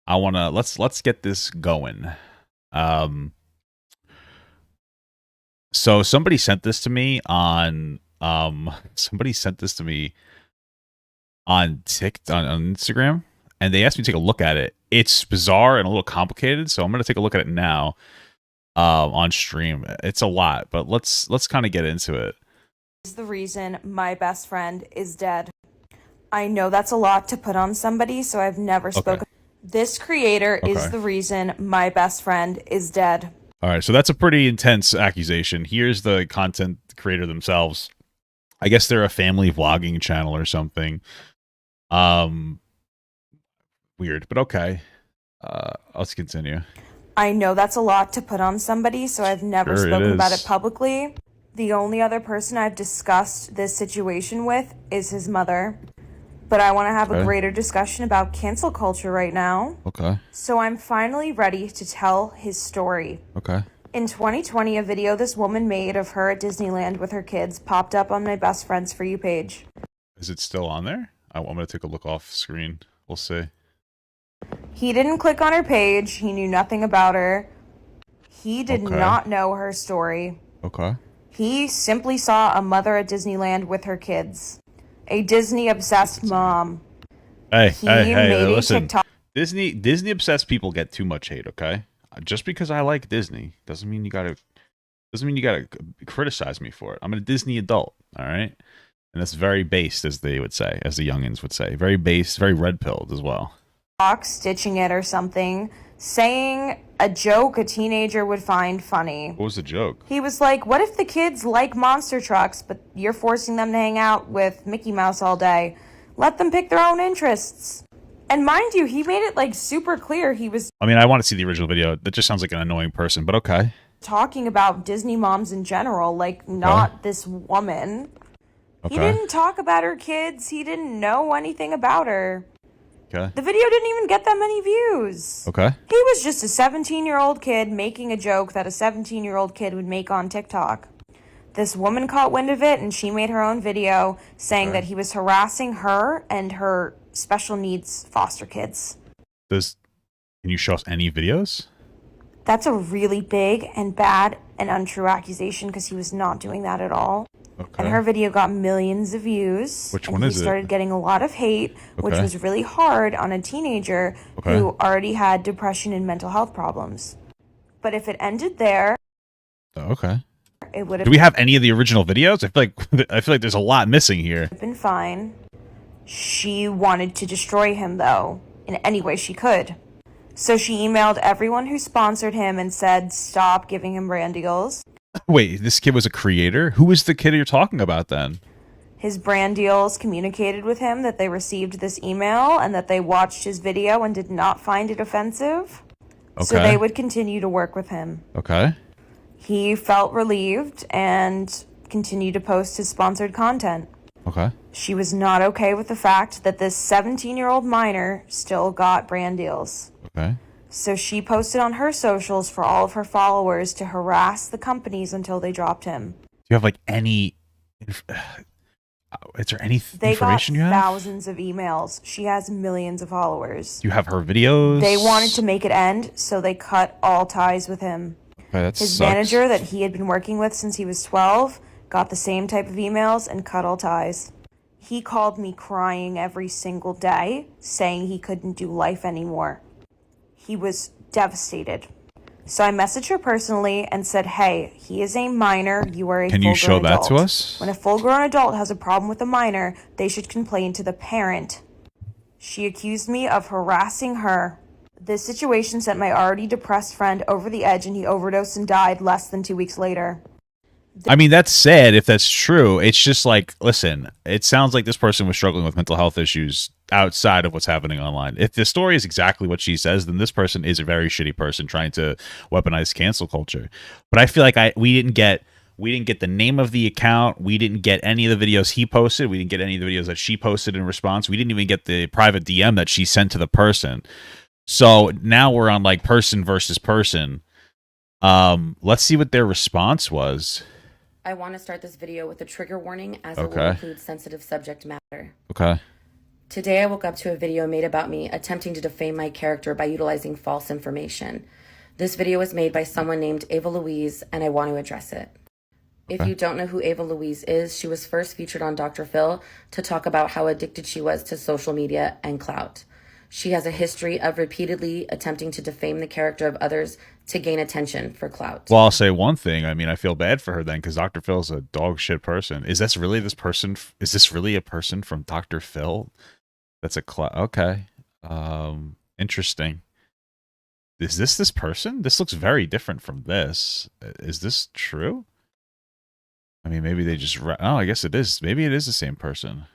I wanna let's get this going. Um, so somebody sent this to me on somebody sent this to me on on Instagram, and they asked me to take a look at it. It's bizarre and a little complicated, so I'm gonna take a look at it now on stream. It's a lot, but let's kind of get into it. Is the reason my best friend is dead. I know that's a lot to put on somebody, so I've never Okay. spoken. This creator is Okay. the reason my best friend is dead. All right, so that's a pretty intense accusation. Here's the content creator themselves. I guess they're a family vlogging channel or something. Um, Weird, but okay. Let's continue. I know that's a lot to put on somebody, so I've never Sure, it spoken about it is. publicly. The only other person I've discussed this situation with is his mother. But I want to have a Okay. greater discussion about cancel culture right now. Okay. So I'm finally ready to tell his story. Okay. In 2020, a video this woman made of her at Disneyland with her kids popped up on my best friend's For You page. Is it still on there? I'm gonna take a look off screen. We'll see. He didn't click on her page. He knew nothing about her. He did Okay. not know her story. Okay. He simply saw a mother at Disneyland with her kids. A Disney-obsessed mom. Hey, He hey, hey! made a Listen, TikTok. Disney obsessed people get too much hate. Okay, just because I like Disney doesn't mean you gotta criticize me for it. I'm a Disney adult. All right, and that's very based, as they would say, as the youngins would say, very based, very red pilled as well. Stitching it or something, saying a joke a teenager would find funny. What was the joke? He was like, what if the kids like monster trucks, but you're forcing them to hang out with Mickey Mouse all day? Let them pick their own interests. And mind you, he made it like super clear he was I mean, I want to see the original video. That just sounds like an annoying person, but okay. talking about Disney moms in general, like not this woman. He Okay. didn't talk about her kids. He didn't know anything about her. Okay. The video didn't even get that many views. Okay. He was just a 17-year-old kid making a joke that a 17-year-old kid would make on TikTok. This woman caught wind of it and she made her own video saying that he was harassing her and her special needs foster kids. Can you show us any videos? That's a really big and bad and untrue accusation because he was not doing that at all. Okay. And her video got millions of views. Which and one he is it? started getting a lot of hate, which Okay. was really hard on a teenager Okay. who already had depression and mental health problems. But if it ended there, Okay. it would Do have we have any of the original videos? I feel like there's a lot missing here. been fine. She wanted to destroy him, though, in any way she could. So she emailed everyone who sponsored him and said, stop giving him brand deals. Wait, this kid was a creator? Who is the kid you're talking about then? His brand deals communicated with him that they received this email and that they watched his video and did not find it offensive. So Okay. they would continue to work with him. Okay. He felt relieved and continued to post his sponsored content. Okay. She was not okay with the fact that this 17-year-old minor still got brand deals. Okay. So she posted on her socials for all of her followers to harass the companies until they dropped him. Do you have like any is there any They information got you have? thousands of emails. She has millions of followers. Do you have her videos? They wanted to make it end, so they cut all ties with him. Okay, that His sucks. manager that he had been working with since he was 12 got the same type of emails and cut all ties. He called me crying every single day, saying he couldn't do life anymore. He was devastated. So I messaged her personally and said, hey, he is a minor. You are a Can full-grown you show that adult. to us? When a full-grown adult has a problem with a minor, they should complain to the parent. She accused me of harassing her. This situation sent my already depressed friend over the edge and he overdosed and died less than 2 weeks later. I mean, that's sad if that's true. It's just like, listen, it sounds like this person was struggling with mental health issues outside of what's happening online. If the story is exactly what she says, then this person is a very shitty person trying to weaponize cancel culture. But I feel like we didn't get the name of the account. We didn't get any of the videos he posted. We didn't get any of the videos that she posted in response. We didn't even get the private DM that she sent to the person. So now we're on like person versus person. Let's see what their response was. I want to start this video with a trigger warning as it will Okay. include sensitive subject matter. Okay. Today I woke up to a video made about me attempting to defame my character by utilizing false information. This video was made by someone named Ava Louise, and I want to address it. If you don't know who Ava Louise is, she was first featured on Dr. Phil to talk about how addicted she was to social media and clout. She has a history of repeatedly attempting to defame the character of others to gain attention for clout. Well, I'll say one thing. I mean, I feel bad for her then because Dr. Phil's a dog shit person. Is this really this person? Is this really a person from Dr. Phil? That's a okay. Interesting. Is this person? This looks very different from this. Is this true? I mean, maybe they just... Oh, I guess it is. Maybe it is the same person.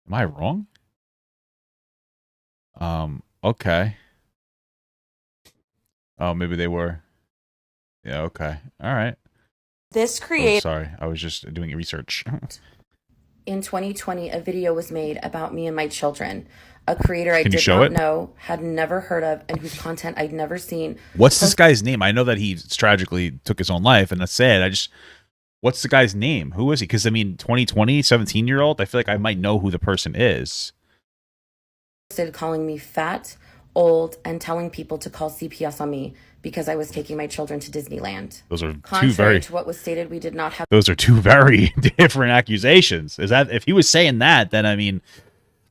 Am I wrong? Okay. Oh, maybe they were. Yeah, okay. All right. This Oh, sorry. I was just doing research. In 2020, a video was made about me and my children. A creator I Can you did show not it? know, had never heard of, and whose content I'd never seen. What's this guy's name? I know that he tragically took his own life, and that's sad. What's the guy's name? Who is he? Because, I mean, 2020, 17-year-old, I feel like I might know who the person is. Calling me fat, old, and telling people to call CPS on me because I was taking my children to Disneyland. Those are Contrary to what was stated, we did not have... Those are two very different accusations. Is that... If he was saying that, then, I mean,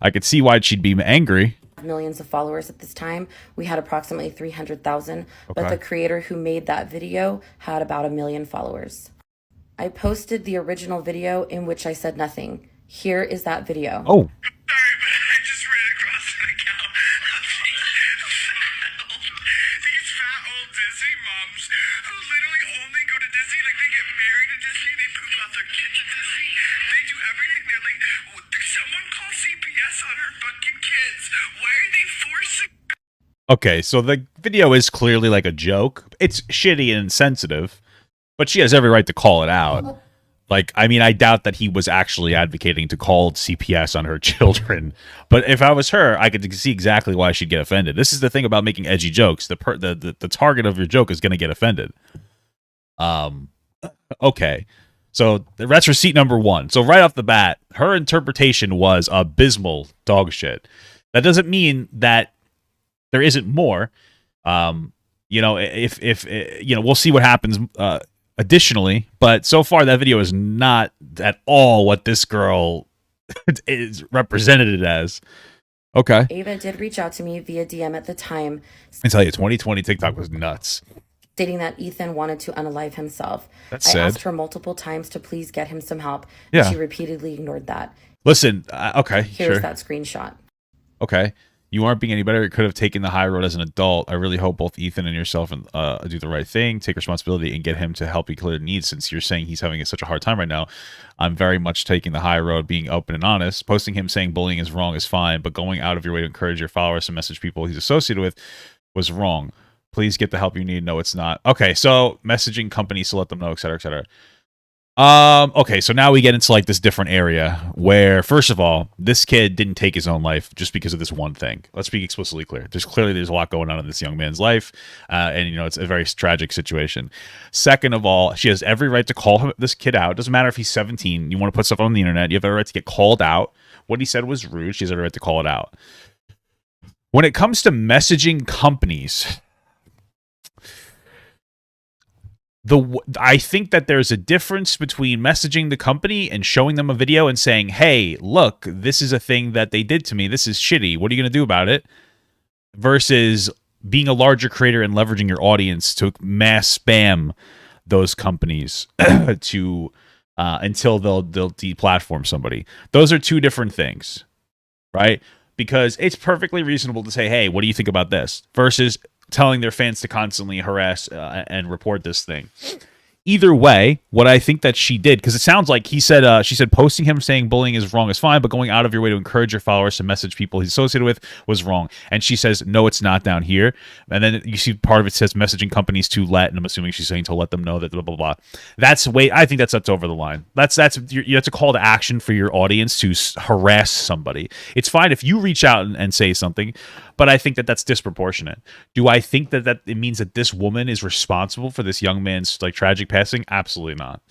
I could see why she'd be angry. Millions of followers at this time. We had approximately 300,000, but the creator who made that video had about 1 million followers. I posted the original video in which I said nothing. Here is that video. Oh. Sorry, but I just ran across an account of these fat old Disney moms who literally only go to Disney. Like, they get married to Disney, they poop out their kids at Disney, they do everything. They're like, someone call CPS on her fucking kids. Why are they forcing... Okay, so the video is clearly like a joke. It's shitty and insensitive, but she has every right to call it out. Like, I mean, I doubt that he was actually advocating to call CPS on her children. But if I was her, I could see exactly why she'd get offended. This is the thing about making edgy jokes. The target of your joke is going to get offended. Okay. So that's receipt number one. So right off the bat, her interpretation was abysmal dog shit. That doesn't mean that there isn't more. You know, if you know, we'll see what happens additionally, but so far that video is not at all what this girl is represented it as. Okay. Ava did reach out to me via DM at the time. I tell you, 2020 TikTok was nuts. Stating that Ethan wanted to unalive himself. That's I sad. asked her multiple times to please get him some help. Yeah. And she repeatedly ignored that. Listen, okay, Here's sure. that screenshot. Okay. You aren't being any better. You could have taken the high road as an adult. I really hope both Ethan and yourself do the right thing, take responsibility, and get him to help you clear the needs. Since you're saying he's having such a hard time right now, I'm very much taking the high road, being open and honest. Posting him saying bullying is wrong is fine, but going out of your way to encourage your followers to message people he's associated with was wrong. Please get the help you need. No, it's not. Okay, so messaging companies to let them know, et cetera, et cetera. Okay, so now we get into like this different area where, first of all, this kid didn't take his own life just because of this one thing. Let's be explicitly clear. There's a lot going on in this young man's life, and you know it's a very tragic situation. Second of all, she has every right to call this kid out. It doesn't matter if he's 17. You want to put stuff on the internet, you have every right to get called out. What he said was rude. She has every right to call it out. When it comes to messaging companies, I think that there's a difference between messaging the company and showing them a video and saying, hey, look, this is a thing that they did to me. This is shitty. What are you going to do about it? Versus being a larger creator and leveraging your audience to mass spam those companies to until they'll deplatform somebody. Those are two different things, right? Because it's perfectly reasonable to say, hey, what do you think about this? Versus telling their fans to constantly harass and report this thing. Either way, what I think that she did, because it sounds like she said posting him saying bullying is wrong is fine, but going out of your way to encourage your followers to message people he's associated with was wrong. And she says, no, it's not down here. And then you see part of it says messaging companies to let, and I'm assuming she's saying to let them know that blah, blah, blah. I think that's over the line. That's a call to action for your audience to harass somebody. It's fine if you reach out and say something, but I think that that's disproportionate. Do I think that it means that this woman is responsible for this young man's like tragic passing? Absolutely not.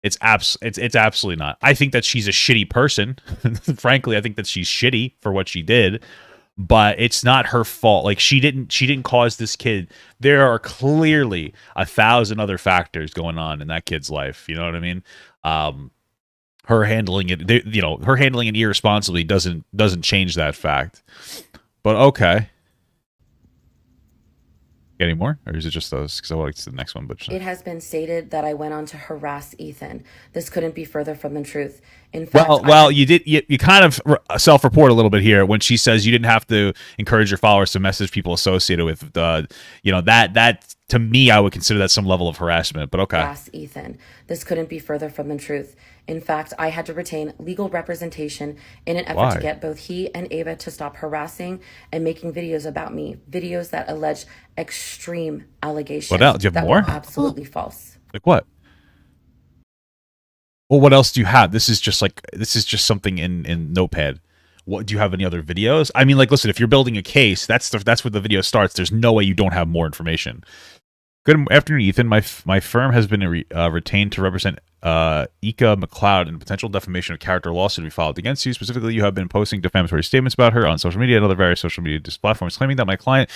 It's absolutely not. I think that she's a shitty person. Frankly, I think that she's shitty for what she did, but it's not her fault. Like she didn't cause this kid. There are clearly 1,000 other factors going on in that kid's life. You know what I mean? Her handling it, her handling it irresponsibly doesn't change that fact. But okay. Any more, or is it just those? Because I want to get to the next one. But it has been stated that I went on to harass Ethan. This couldn't be further from the truth. In fact, you kind of self-report a little bit here when she says you didn't have to encourage your followers to message people associated with that. To me, I would consider that some level of harassment. But okay. Harass Ethan. This couldn't be further from the truth. In fact, I had to retain legal representation in an effort to get both he and Ava to stop harassing and making videos about me, videos that allege extreme allegations Do you have more? Were absolutely false. Like what? Well, what else do you have? This is just something in Notepad. What do you have? Any other videos? I mean, like, listen, if you're building a case, that's where the video starts. There's no way you don't have more information. Good afternoon, Ethan. My firm has been retained to represent Ika McLeod in a potential defamation of character lawsuit to be filed against you. Specifically, you have been posting defamatory statements about her on social media and other various social media platforms, claiming that my client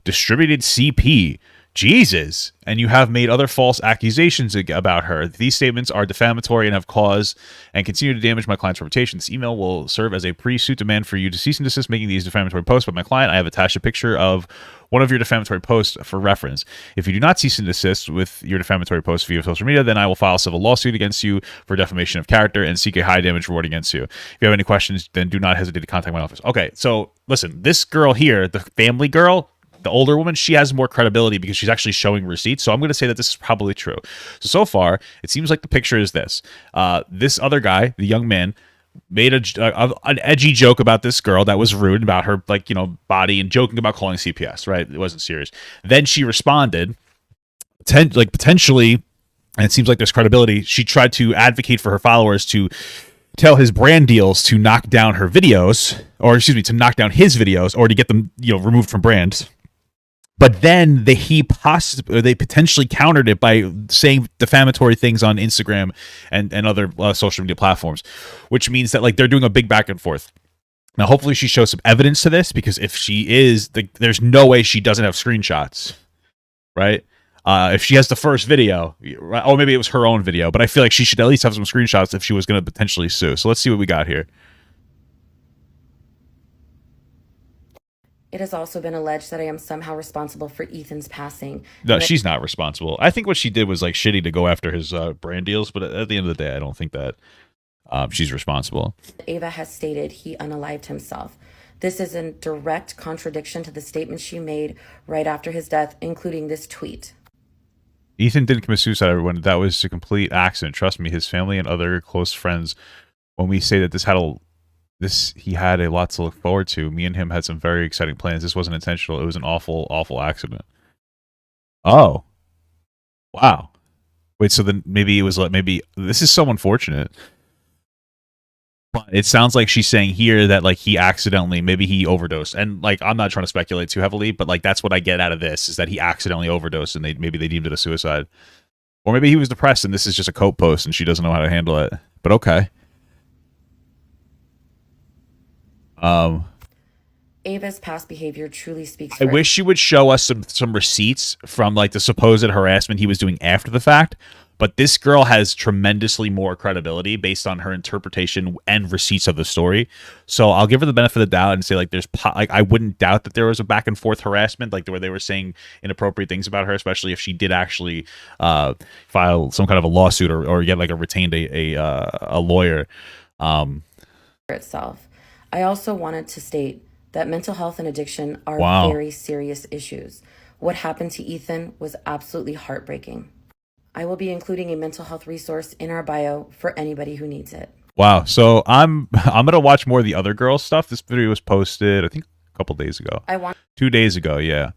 distributed CP. Jesus. And you have made other false accusations about her. These statements are defamatory and have caused and continue to damage my client's reputation. This email will serve as a pre-suit demand for you to cease and desist making these defamatory posts by my client. I have attached a picture of one of your defamatory posts for reference. If you do not cease and desist with your defamatory posts via social media, then I will file a civil lawsuit against you for defamation of character and seek a high damage reward against you. If you have any questions, then do not hesitate to contact my office. Okay, so listen, this girl here, the family girl, the older woman, she has more credibility because she's actually showing receipts. So I'm going to say that this is probably true. So far, it seems like the picture is this. This other guy, the young man, made an edgy joke about this girl that was rude about her, body, and joking about calling CPS, right? It wasn't serious. Then she responded, potentially, and it seems like there's credibility. She tried to advocate for her followers to tell his brand deals to knock down her videos, to knock down his videos, or to get them, removed from brands. But then they potentially countered it by saying defamatory things on Instagram and other social media platforms, which means that they're doing a big back and forth. Now, hopefully she shows some evidence to this, because if she is, there's no way she doesn't have screenshots, right? If she has the first video, or maybe it was her own video, but I feel like she should at least have some screenshots if she was going to potentially sue. So let's see what we got here. It has also been alleged that I am somehow responsible for Ethan's passing. No, she's not responsible. I think what she did was shitty to go after his brand deals, but at the end of the day, I don't think that she's responsible. Ava has stated he unalived himself. This is in direct contradiction to the statement she made right after his death, including this tweet. Ethan didn't commit suicide, everyone. That was a complete accident. Trust me, his family and other close friends, when we say that he had a lot to look forward to. Me and him had some very exciting plans. This wasn't intentional. It was an awful, awful accident. Oh. Wow. Wait, so then maybe this is so unfortunate. But it sounds like she's saying here that maybe he overdosed. And I'm not trying to speculate too heavily, but that's what I get out of this, is that he accidentally overdosed and maybe they deemed it a suicide. Or maybe he was depressed and this is just a coat post and she doesn't know how to handle it. But okay. Ava's past behavior truly speaks. I wish she would show us some receipts from the supposed harassment he was doing after the fact. But this girl has tremendously more credibility based on her interpretation and receipts of the story. So I'll give her the benefit of the doubt and say I wouldn't doubt that there was a back and forth harassment, where they were saying inappropriate things about her, especially if she did actually file some kind of a lawsuit or get retained a lawyer. Itself. I also wanted to state that mental health and addiction are very serious issues. What happened to Ethan was absolutely heartbreaking. I will be including a mental health resource in our bio for anybody who needs it. Wow. So I'm gonna watch more of the other girl stuff. This video was posted, I think, a couple days ago. 2 days ago, yeah.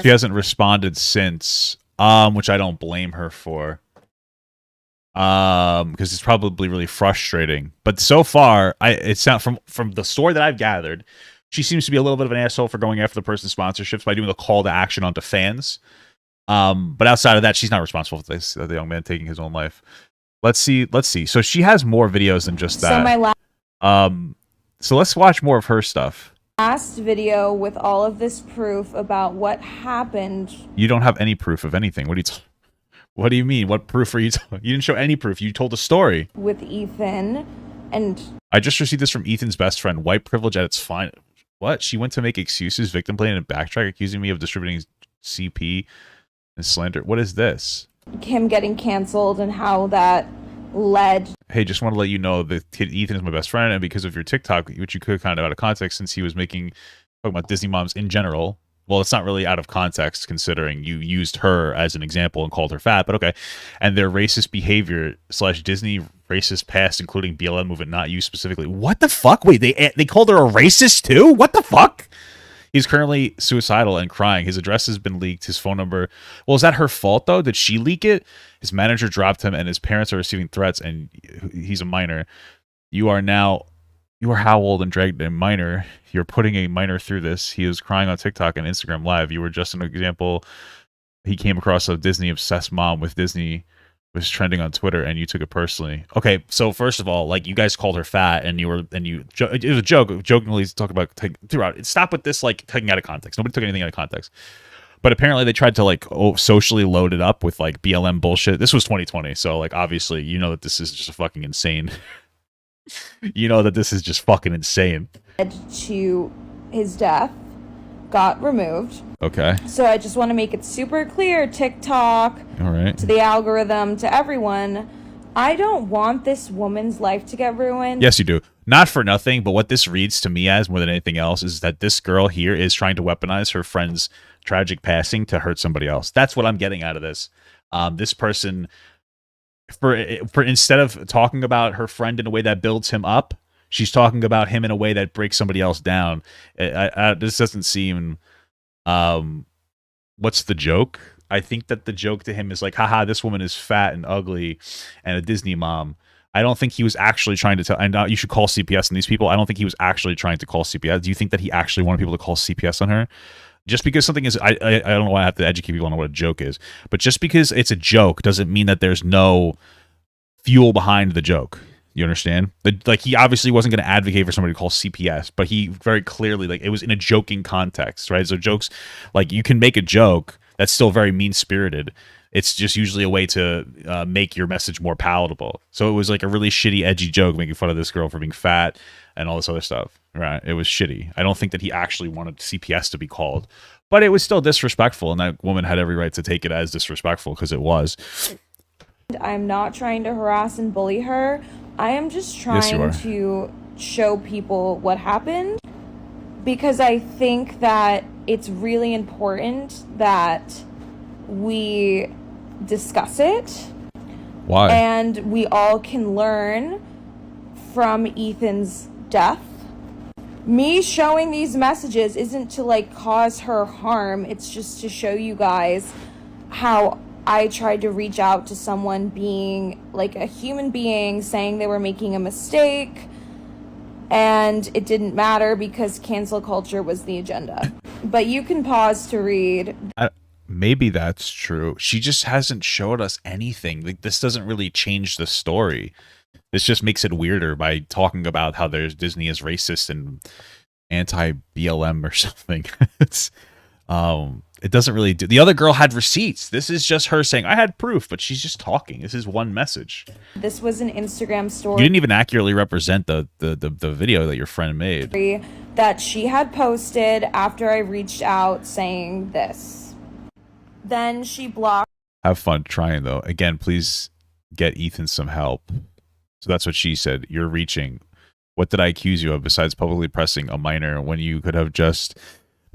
She hasn't responded since, which I don't blame her for. Because it's probably really frustrating. But so far, it's not from the story that I've gathered, she seems to be a little bit of an asshole for going after the person's sponsorships by doing a call to action onto fans. But outside of that, she's not responsible for the young man taking his own life. Let's see. So she has more videos than just So that. my So let's watch more of her stuff. last video with all of this proof about what happened. You don't have any proof of anything. What do you mean? What proof are you? You didn't show any proof. You told a story. With Ethan, and I just received this from Ethan's best friend. White privilege at its finest. What? She went to make excuses, victim blame, and backtrack, accusing me of distributing CP and slander. What is this? him getting canceled and how that led. Hey, just want to let you know that Ethan is my best friend, and because of your TikTok, which you could kind of out of context, since he was talking about Disney moms in general. Well, it's not really out of context considering you used her as an example and called her fat, but okay. And their racist behavior / Disney racist past, including BLM movement, not you specifically. What the fuck? Wait, they called her a racist too? What the fuck? He's currently suicidal and crying. His address has been leaked. His phone number. Well, is that her fault though? Did she leak it? His manager dropped him, and his parents are receiving threats. And he's a minor. You are how old and dragged a minor? You're putting a minor through this. He was crying on TikTok and Instagram Live. You were just an example. He came across a Disney obsessed mom with Disney was trending on Twitter, and you took it personally. Okay, so first of all, like, you guys called her fat, and it was a joke, jokingly talk about throughout. Stop with this, like, taking out of context. Nobody took anything out of context. But apparently they tried to, like, socially load it up with, like, BLM bullshit. This was 2020, so, like, obviously you know that this is just fucking insane. You know that this is just fucking insane. To his death got removed. Okay. So I just want to make it super clear, TikTok, All right. to the algorithm, to everyone, I don't want this woman's life to get ruined. Yes, you do. Not for nothing, but what this reads to me as more than anything else is that this girl here is trying to weaponize her friend's tragic passing to hurt somebody else. That's what I'm getting out of this. This person, for instead of talking about her friend in a way that builds him up, she's talking about him in a way that breaks somebody else down. This doesn't seem. What's the joke? I think that the joke to him is like, haha, this woman is fat and ugly and a Disney mom. I don't think he was actually trying to tell, and you should call CPS on these people. I don't think he was actually trying to call CPS. Do you think that he actually wanted people to call CPS on her? Just because something is, I don't know why I have to educate people on what a joke is, but just because it's a joke doesn't mean that there's no fuel behind the joke. You understand? Like, he obviously wasn't going to advocate for somebody to call CPS, but he very clearly, like, it was in a joking context, right? So jokes, like, you can make a joke that's still very mean-spirited. It's just usually a way to make your message more palatable. So it was like a really shitty, edgy joke making fun of this girl for being fat and all this other stuff, right? It was shitty. I don't think that he actually wanted CPS to be called, but it was still disrespectful, and that woman had every right to take it as disrespectful because it was. I'm not trying to harass and bully her. I am just trying to show people what happened, because I think that it's really important that we discuss it. Why? And we all can learn from Ethan's death. Me showing these messages isn't to, like, cause her harm. It's just to show you guys how I tried to reach out to someone being like a human being, saying they were making a mistake, and it didn't matter because cancel culture was the agenda. But you can pause to read. Maybe that's true. She just hasn't showed us anything. Like, this doesn't really change the story. This just makes it weirder by talking about how there's Disney is racist and anti-BLM or something. It doesn't really do. The other girl had receipts. This is just her saying, I had proof, but she's just talking. This is one message. This was an Instagram story. You didn't even accurately represent the video that your friend made. That she had posted after I reached out saying this. Then she blocked. Have fun trying, though. Again, please get Ethan some help. So that's what she said. You're reaching. What did I accuse you of besides publicly pressing a minor when you could have just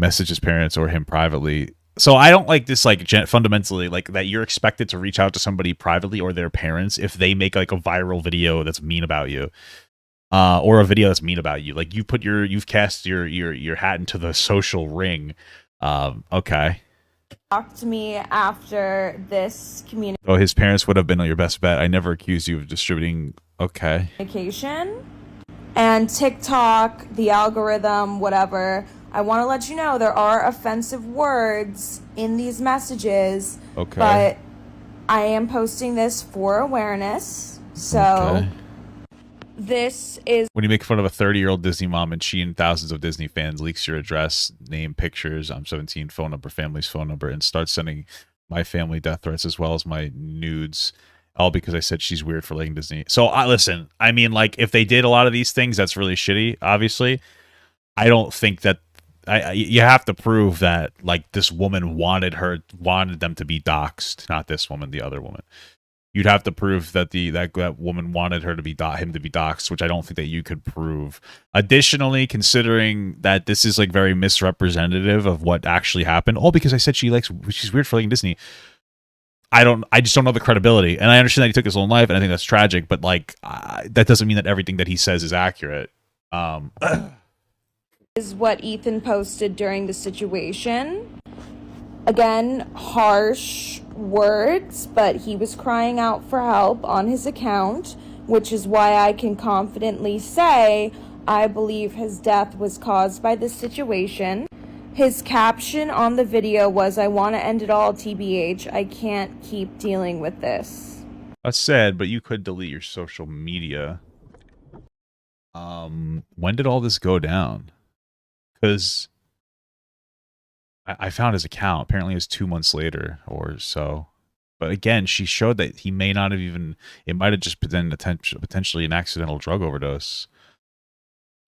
messaged his parents or him privately? So I don't like this, like, fundamentally, like, that you're expected to reach out to somebody privately or their parents if they make, like, a viral video that's mean about you, or a video that's mean about you. Like, you've cast your hat into the social ring. Okay. Talked to me after this Oh, his parents would have been your best bet. I never accused you of distributing. Okay. communication. And TikTok, the algorithm, whatever. I want to let you know there are offensive words in these messages. Okay. But I am posting this for awareness. So Okay. this is When you make fun of a 30-year-old Disney mom and she and thousands of Disney fans leaks your address, name, pictures, I'm 17, phone number, family's phone number, and starts sending my family death threats as well as my nudes, all because I said she's weird for liking Disney. So I listen, I mean, like, if they did a lot of these things, that's really shitty, obviously. I don't think that you have to prove that, like, this woman wanted them to be doxxed, not this woman, the other woman. You'd have to prove that that woman wanted him to be doxxed, which I don't think that you could prove. Additionally, considering that this is like very misrepresentative of what actually happened, all because I said she's weird for liking Disney. I just don't know the credibility, and I understand that he took his own life, and I think that's tragic. But like, that doesn't mean that everything that he says is accurate. is what Ethan posted during the situation. Again, harsh words, but he was crying out for help on his account, which is why I can confidently say I believe his death was caused by this situation. His caption on the video was, "I want to end it all, TBH. I can't keep dealing with this." That's sad, but you could delete your social media. When did all this go down? Because I found his account. Apparently it was 2 months later or so. But again, she showed that he may not have even, it might have just been potentially an accidental drug overdose.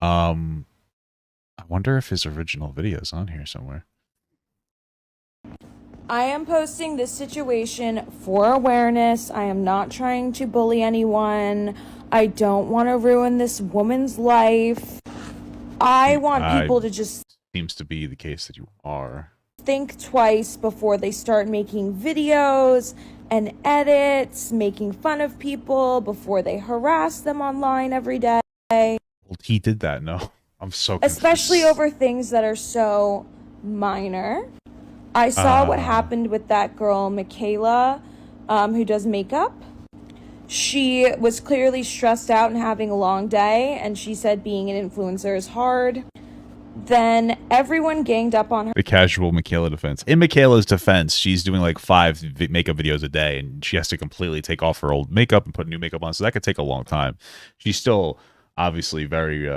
I wonder if his original video is on here somewhere. I am posting this situation for awareness. I am not trying to bully anyone. I don't want to ruin this woman's life. I want people to just seems to be the case that you are. Think twice before they start making videos and edits, making fun of people, before they harass them online every day. Well, he did that, no. I'm so confused. Especially over things that are so minor. I saw what happened with that girl, Michaela, who does makeup. She was clearly stressed out and having a long day, and she said being an influencer is hard. Then everyone ganged up on her. The casual Michaela defense. In Michaela's defense, she's doing like 5 makeup videos a day, and she has to completely take off her old makeup and put new makeup on, so that could take a long time. She's still obviously very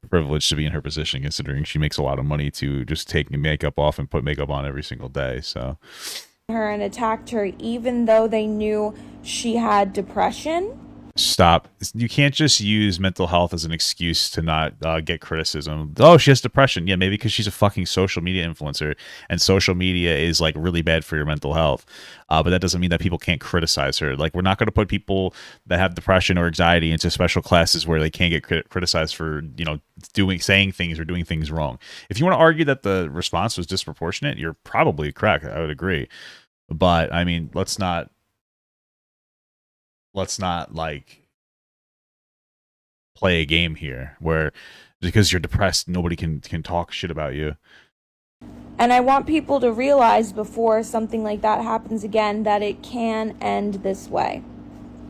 privileged to be in her position, considering she makes a lot of money to just take makeup off and put makeup on every single day. So her and attacked her even though they knew she had depression. Stop. You can't just use mental health as an excuse to not get criticism. Oh, she has depression. Yeah, maybe because she's a fucking social media influencer, and social media is like really bad for your mental health. But that doesn't mean that people can't criticize her. Like, we're not going to put people that have depression or anxiety into special classes where they can't get criticized for, you know, saying things or doing things wrong. If you want to argue that the response was disproportionate, you're probably correct. I would agree. But I mean, let's not like play a game here where because you're depressed nobody can talk shit about you. And I want people to realize before something like that happens again that it can end this way.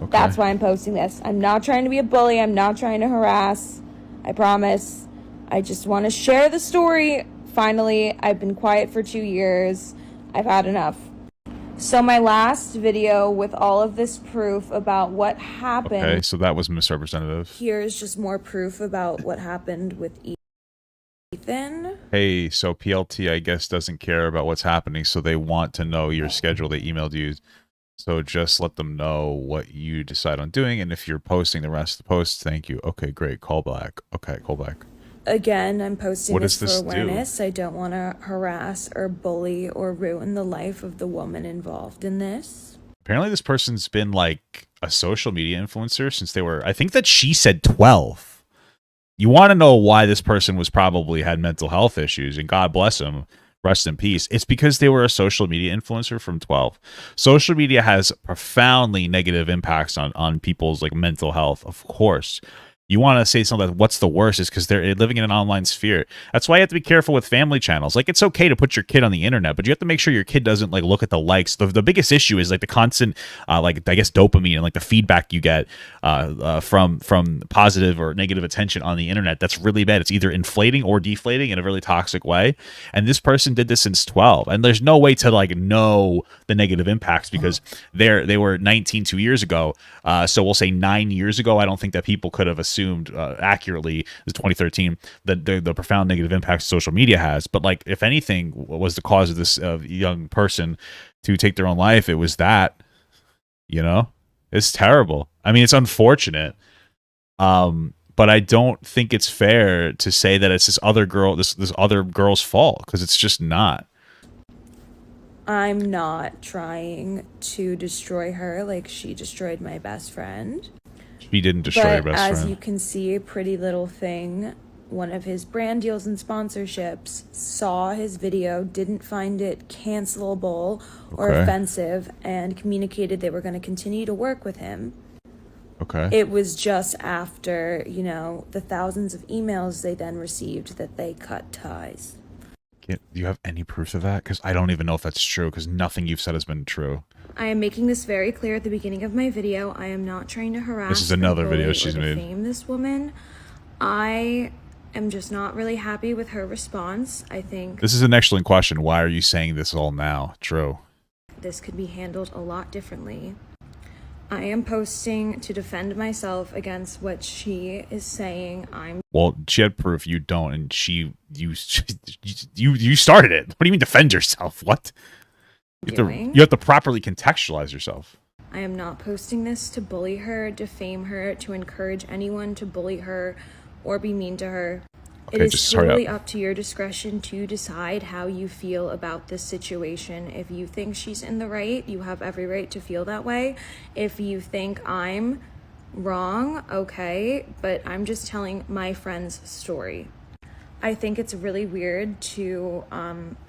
Okay. That's why I'm posting this. I'm not trying to be a bully. I'm not trying to harass. I promise. I just want to share the story. Finally, I've been quiet for 2 years. I've had enough. So my last video with all of this proof about what happened. Okay, so that was misrepresentative. Here's just more proof about what happened with Ethan. Hey, so PLT, I guess, doesn't care about what's happening, so they want to know your schedule. They emailed you. So just let them know what you decide on doing, and if you're posting the rest of the posts, thank you. Okay, great. Call back. Okay, call back. Again, I'm posting what this does for awareness. I don't want to harass or bully or ruin the life of the woman involved in this. Apparently this person's been like a social media influencer since they were, I think that she said 12. You want to know why this person was probably had mental health issues, and God bless him, rest in peace. It's because they were a social media influencer from 12. Social media has profoundly negative impacts on people's like mental health, of course. You want to say something like, what's the worst is because they're living in an online sphere. That's why you have to be careful with family channels. Like, it's okay to put your kid on the internet, but you have to make sure your kid doesn't like look at the likes. The biggest issue is like the constant, like, I guess, dopamine and like the feedback you get from positive or negative attention on the internet. That's really bad. It's either inflating or deflating in a really toxic way. And this person did this since 12, and there's no way to like know the negative impacts because they were 19 2 years ago. So we'll say 9 years ago. I don't think that people could have assumed accurately, is 2013, that the profound negative impacts social media has. But like, if anything was the cause of this young person to take their own life, it was that. You know, it's terrible. I mean, it's unfortunate. But I don't think it's fair to say that it's this other girl's fault, because it's just not. I'm not trying to destroy her like she destroyed my best friend. He didn't destroy your But best as friend. you can see, Pretty Little Thing, one of his brand deals and sponsorships, saw his video, didn't find it cancelable or Okay. offensive, and communicated they were going to continue to work with him. Okay. It was just after, you know, the thousands of emails they then received that they cut ties. Do you have any proof of that? Because I don't even know if that's true, because nothing you've said has been true. I am making this very clear at the beginning of my video. I am not trying to harass This is another or bully video she's or made. defame this woman. I am just not really happy with her response. I think This is an excellent question. Why are you saying this all now? True. this could be handled a lot differently. I am posting to defend myself against what she is saying. Well, she had proof. You don't, and you started it. What do you mean defend yourself? What? You have to properly contextualize yourself. I am not posting this to bully her, defame her, to encourage anyone to bully her or be mean to her. It Okay, is just hurry solely up. up to your discretion to decide how you feel about this situation. If you think she's in the right, you have every right to feel that way. If you think I'm wrong, okay, but I'm just telling my friend's story. I think it's really weird to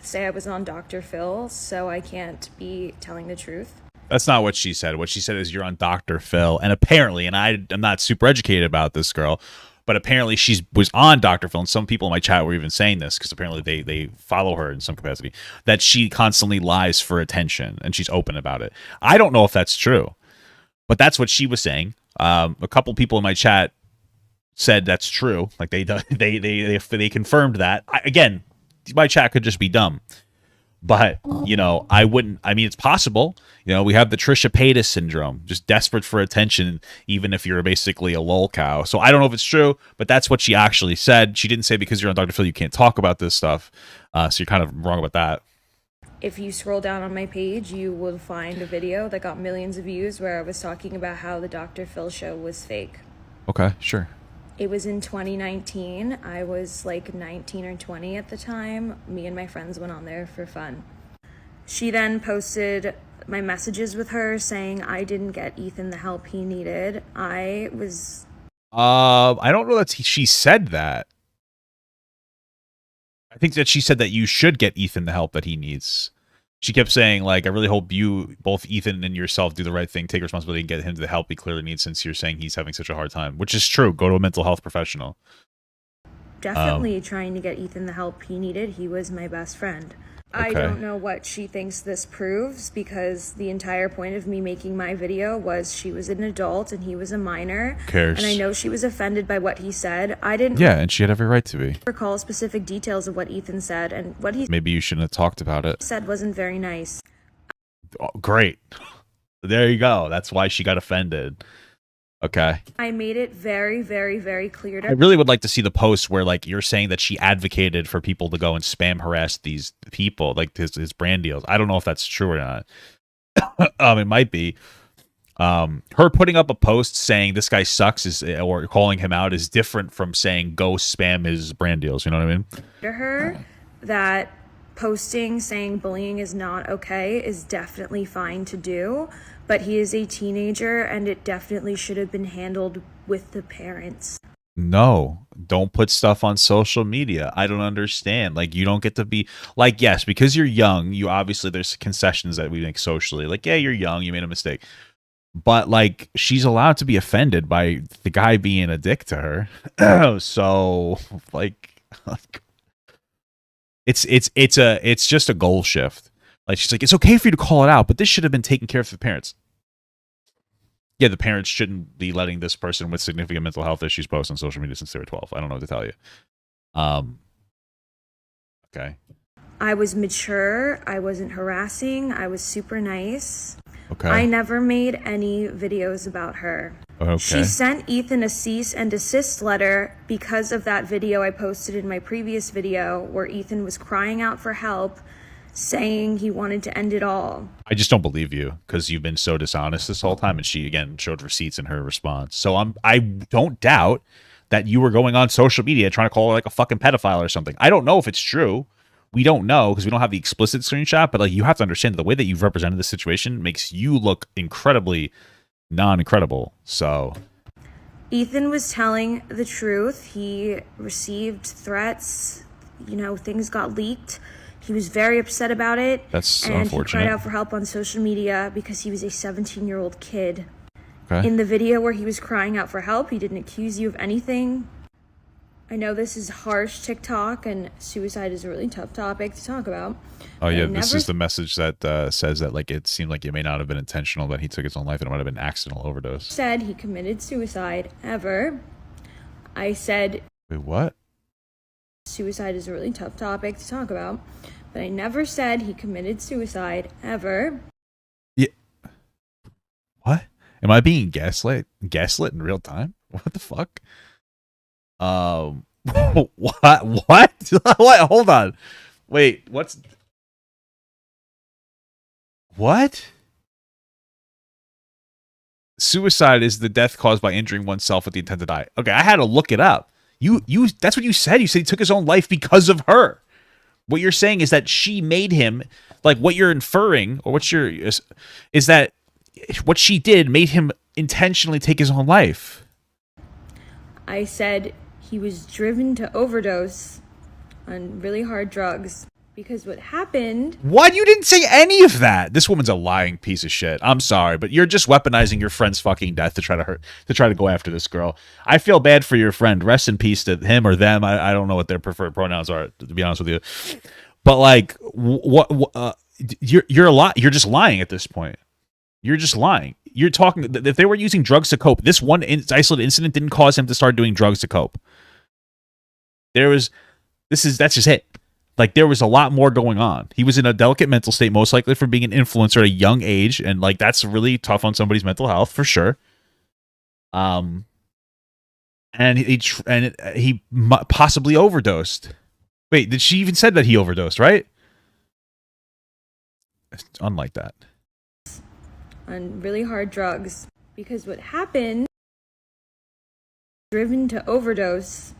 say I was on Dr. Phil, so I can't be telling the truth. That's not what she said. What she said is you're on Dr. Phil, and apparently, and I'm not super educated about this girl, but apparently she was on Dr. Phil, and some people in my chat were even saying this, because apparently they follow her in some capacity, that she constantly lies for attention, and she's open about it. I don't know if that's true, but that's what she was saying. A couple people in my chat said that's true. Like they confirmed that. Again, my chat could just be dumb. But, you know, I mean, it's possible. You know, we have the Trisha Paytas syndrome, just desperate for attention, even if you're basically a lol cow. So I don't know if it's true, but that's what she actually said. She didn't say because you're on Dr. Phil, you can't talk about this stuff. So you're kind of wrong about that. If you scroll down on my page, you will find a video that got millions of views where I was talking about how the Dr. Phil show was fake. Okay, sure. It was in 2019. I was like 19 or 20 at the time. Me and my friends went on there for fun. She then posted my messages with her saying I didn't get Ethan the help he needed. I don't know that she said that. I think that she said that you should get Ethan the help that he needs. She kept saying, like, I really hope you, both Ethan and yourself, do the right thing, take responsibility, and get him the help he clearly needs, since you're saying he's having such a hard time, which is true. Go to a mental health professional. definitely trying to get Ethan the help he needed. He was my best friend. I Okay. don't know what she thinks this proves, because the entire point of me making my video was she was an adult and he was a minor. Who cares? And I know she was offended by what he said. I didn't Yeah, and she had every right to be. recall specific details of what Ethan said, and what he Maybe you shouldn't have talked about it. said wasn't very nice. Oh, great. There you go. That's why she got offended. Okay. I made it very, very, very clear to I really would like to see the post where, like, you're saying that she advocated for people to go and spam harass these people, like his brand deals. I don't know if that's true or not. It might be. Her putting up a post saying this guy sucks or calling him out is different from saying go spam his brand deals. You know what I mean? to her that posting saying bullying is not okay is definitely fine to do, but he is a teenager and it definitely should have been handled with the parents. No, don't put stuff on social media. I don't understand. Like, you don't get to be like, yes, because you're young, you obviously, there's concessions that we make socially. Like, yeah, you're young, you made a mistake. but like she's allowed to be offended by the guy being a dick to her. So like it's just a goal shift. Like she's like, it's okay for you to call it out, but this should have been taken care of for the parents. Yeah, the parents shouldn't be letting this person with significant mental health issues post on social media since they were 12. I don't know what to tell you. Okay. I was mature. I wasn't harassing. I was super nice. Okay. I never made any videos about her. Okay. She sent Ethan a cease and desist letter because of that video I posted in my previous video where Ethan was crying out for help, saying he wanted to end it all. I just don't believe you because you've been so dishonest this whole time, and she again showed receipts in her response. So I don't doubt that you were going on social media trying to call her like a fucking pedophile or something. I don't know if it's true. We don't know because we don't have the explicit screenshot, but like you have to understand that the way that you've represented the situation makes you look incredibly non-incredible. So Ethan was telling the truth. He received threats. You know, things got leaked. He was very upset about it. That's and unfortunate. He cried out for help on social media because he was a 17-year-old kid. Okay. In the video where he was crying out for help, he didn't accuse you of anything. I know this is harsh TikTok, and suicide is a really tough topic to talk about. Oh yeah, this is the message that says that like it seemed like it may not have been intentional that he took his own life and it might have been an accidental overdose. Said he committed suicide ever. I said, wait, what? Suicide is a really tough topic to talk about, but I never said he committed suicide ever. Yeah. What? Am I being gaslit in real time? What the fuck? What? What? What? Hold on. Wait, what? Suicide is the death caused by injuring oneself with the intent to die. Okay, I had to look it up. You that's what you said. You said he took his own life because of her. What you're saying is that she made him, like what you're inferring, or is that what she did made him intentionally take his own life. I said he was driven to overdose on really hard drugs because what happened... What? You didn't say any of that. This woman's a lying piece of shit. I'm sorry, but you're just weaponizing your friend's fucking death to try to go after this girl. I feel bad for your friend. Rest in peace to him or them. I don't know what their preferred pronouns are, to be honest with you. But like, you're a lot. You're just lying at this point. You're just lying. You're talking. If they were using drugs to cope, this one isolated incident didn't cause him to start doing drugs to cope. That's just it. Like, there was a lot more going on. He was in a delicate mental state, most likely from being an influencer at a young age, and like that's really tough on somebody's mental health for sure. And he possibly overdosed. Wait, did she even said that he overdosed? Right? It's unlike that. On really hard drugs because what happened, driven to overdose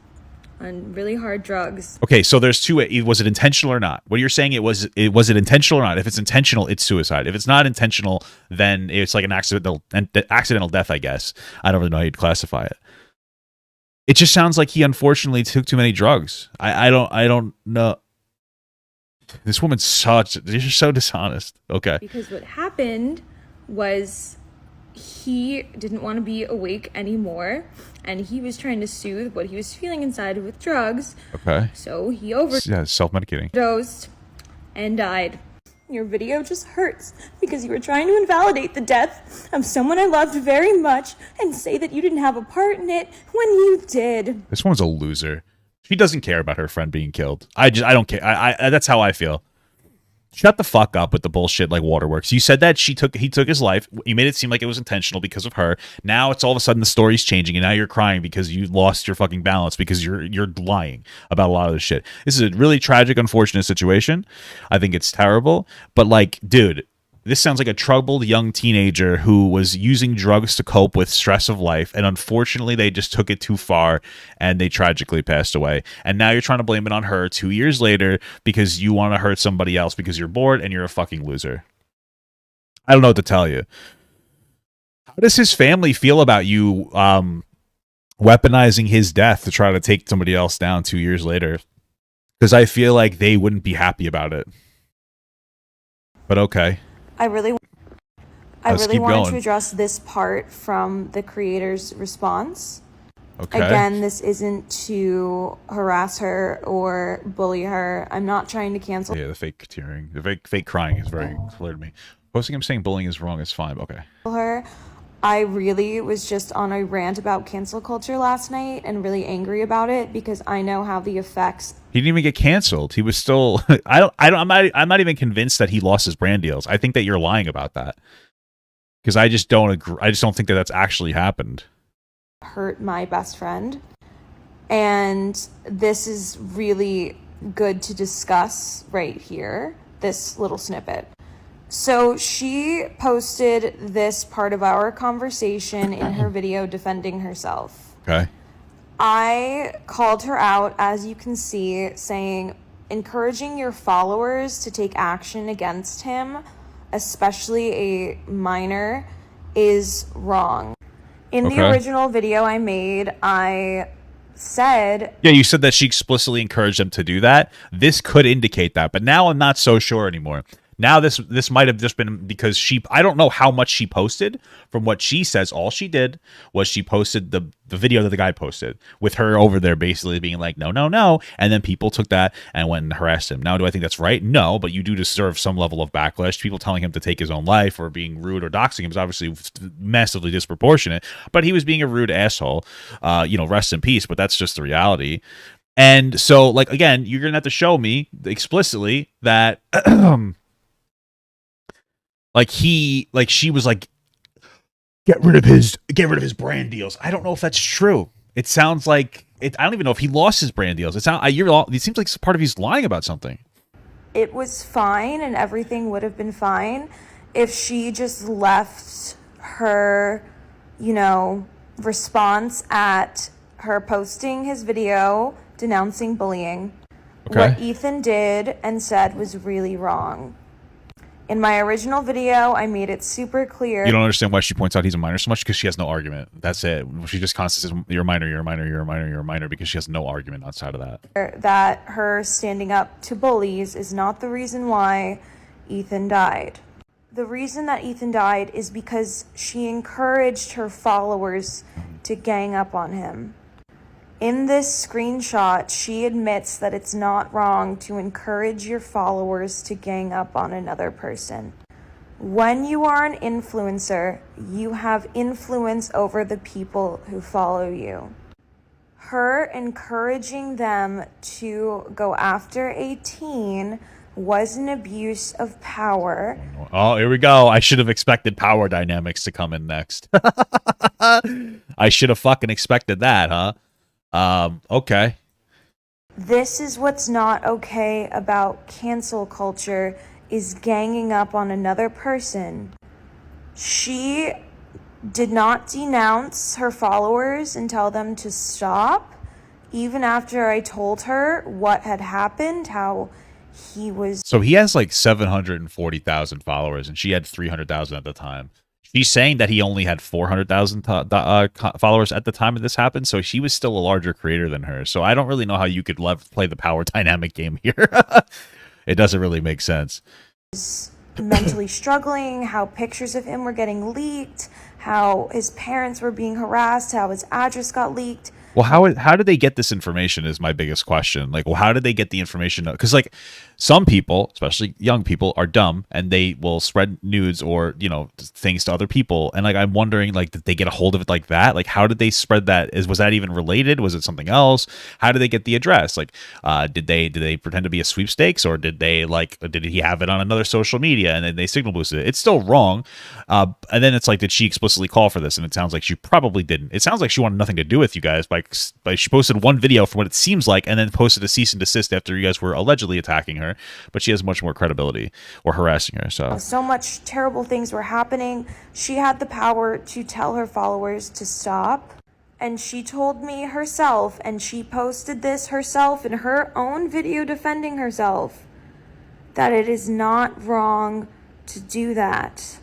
on really hard drugs. Okay, so there's two. Was it intentional or not? What you're saying was it intentional or not? If it's intentional, it's suicide. If it's not intentional, then it's like an accidental death, I guess. I don't really know how you'd classify it. It just sounds like he unfortunately took too many drugs. I don't know. This woman's you're so dishonest. Okay. Because what happened was he didn't want to be awake anymore, and he was trying to soothe what he was feeling inside with drugs. Okay. So he self-medicating. Overdosed and died. Your video just hurts because you were trying to invalidate the death of someone I loved very much and say that you didn't have a part in it when you did. This one's a loser. She doesn't care about her friend being killed. I don't care. I that's how I feel. Shut the fuck up with the bullshit like waterworks. You said that he took his life. You made it seem like it was intentional because of her. Now it's all of a sudden the story's changing and now you're crying because you lost your fucking balance because you're lying about a lot of this shit. This is a really tragic, unfortunate situation. I think it's terrible. But like, dude, this sounds like a troubled young teenager who was using drugs to cope with stress of life, and unfortunately they just took it too far and they tragically passed away. And now you're trying to blame it on her 2 years later because you want to hurt somebody else because you're bored and you're a fucking loser. I don't know what to tell you. How does his family feel about you weaponizing his death to try to take somebody else down 2 years later? Because I feel like they wouldn't be happy about it. But okay. I Let's really keep wanted going. to address this part from the creator's response. Okay. Again, this isn't to harass her or bully her. I'm not trying to cancel Yeah, the fake tearing, the fake crying is very clear to me. Posting him saying bullying is wrong is fine. Okay. her. I really was just on a rant about cancel culture last night and really angry about it because I know how the effects. He didn't even get canceled. He was still. I'm not even convinced that he lost his brand deals. I think that you're lying about that because I just don't agree. I just don't think that that's actually happened. Hurt my best friend, and this is really good to discuss right here, this little snippet. So she posted this part of our conversation in her video defending herself. Okay. I called her out, as you can see, saying encouraging your followers to take action against him, especially a minor, is wrong. In the original video I made, I said... Yeah, you said that she explicitly encouraged them to do that. This could indicate that, but now I'm not so sure anymore. Now this might have just been because I don't know how much she posted. From what she says, all she did was she posted the video that the guy posted with her over there basically being like, no, no, no. And then people took that and went and harassed him. Now, do I think that's right? No, but you do deserve some level of backlash. People telling him to take his own life or being rude or doxing him is obviously massively disproportionate, but he was being a rude asshole. Rest in peace, but that's just the reality. And so, like, again, you're going to have to show me explicitly that... she was like, get rid of his brand deals. I don't know if that's true. It sounds like it. I don't even know if he lost his brand deals. It seems like part of he's lying about something. It was fine and everything would have been fine if she just left her, response at her posting his video denouncing bullying. Okay. What Ethan did and said was really wrong. In my original video, I made it super clear. You don't understand why she points out he's a minor so much because she has no argument. That's it. She just constantly says, you're a minor, you're a minor, you're a minor, you're a minor, because she has no argument outside of that. That her standing up to bullies is not the reason why Ethan died. The reason that Ethan died is because she encouraged her followers to gang up on him. In this screenshot, she admits that it's not wrong to encourage your followers to gang up on another person. When you are an influencer, you have influence over the people who follow you. Her encouraging them to go after a teen was an abuse of power. Oh, here we go. I should have expected power dynamics to come in next. I should have fucking expected that, huh? Okay. This is what's not okay about cancel culture, is ganging up on another person. She did not denounce her followers and tell them to stop, even after I told her what had happened, how he was... So he has like 740,000 followers, and she had 300,000 at the time. She's saying that he only had 400,000 followers at the time of this happened, so she was still a larger creator than her. So I don't really know how you could play the power dynamic game here. It doesn't really make sense. Mentally struggling, how pictures of him were getting leaked, how his parents were being harassed, how his address got leaked. Well, how did they get this information is my biggest question. Like, well, how did they get the information? Because, like, some people, especially young people, are dumb and they will spread nudes or, things to other people. And, like, I'm wondering, like, did they get a hold of it like that? Like, how did they spread that? Was that even related? Was it something else? How did they get the address? Like, did they pretend to be a sweepstakes, or did he have it on another social media and then they signal boosted it? It's still wrong. And then it's like, did she explicitly call for this? And it sounds like she probably didn't. It sounds like she wanted nothing to do with you guys by she posted one video from what it seems like, and then posted a cease and desist after you guys were allegedly attacking her, but she has much more credibility, or harassing her. So much terrible things were happening. She had the power to tell her followers to stop, and she told me herself, and she posted this herself in her own video defending herself, that it is not wrong to do that.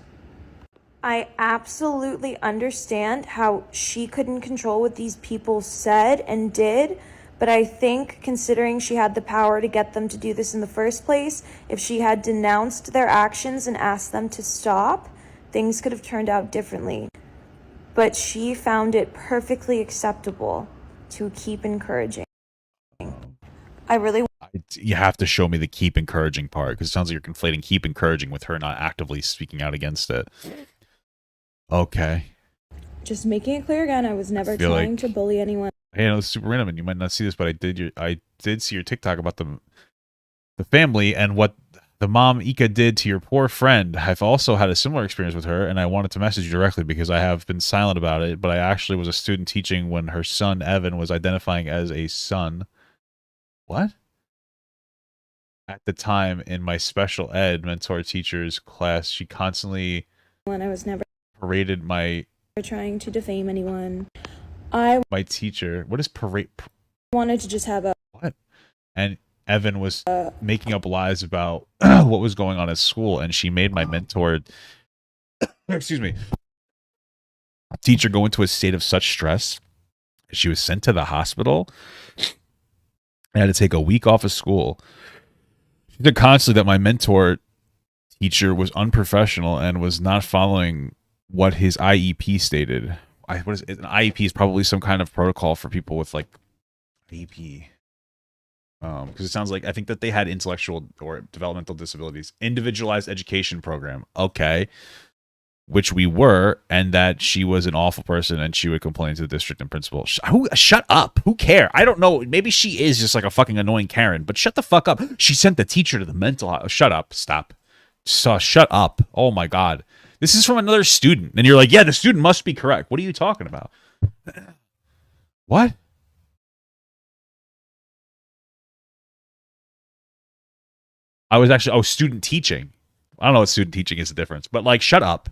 I absolutely understand how she couldn't control what these people said and did, but I think, considering she had the power to get them to do this in the first place, if she had denounced their actions and asked them to stop, Things could have turned out differently, but she found it perfectly acceptable to keep encouraging. I really You have to show me the keep encouraging part, because it sounds like you're conflating keep encouraging with her not actively speaking out against it. Okay. just making it clear again, I was never trying to bully anyone. Hey, I know this is super random, and you might not see this, but I did see your TikTok about the family and what the mom Ika did to your poor friend. I've also had a similar experience with her, and I wanted to message you directly because I have been silent about it, but I actually was a student teaching when her son Evan was identifying as a son. What? At the time in my special ed mentor teacher's class, she constantly I was never paraded my trying to defame anyone. my teacher. What is parade? Wanted to just have a What? And Evan was making up lies about what was going on at school, and she made my mentor, excuse me, teacher go into a state of such stress. She was sent to the hospital and had to take a week off of school. She said constantly that my mentor teacher was unprofessional and was not following what his IEP stated. What is it? An IEP is probably some kind of protocol for people with like IEP. Because it sounds like I think that they had intellectual or developmental disabilities, individualized education program. Okay. Which we were, and that she was an awful person and she would complain to the district and principal. Shut up. Who cares? I don't know. Maybe she is just like a fucking annoying Karen, but shut the fuck up. She sent the teacher to the mental house. Shut up. Stop. Shut up. Oh my God. This is from another student. And you're like, yeah, the student must be correct. What are you talking about? What? I was student teaching. I don't know what student teaching is the difference, but like, shut up.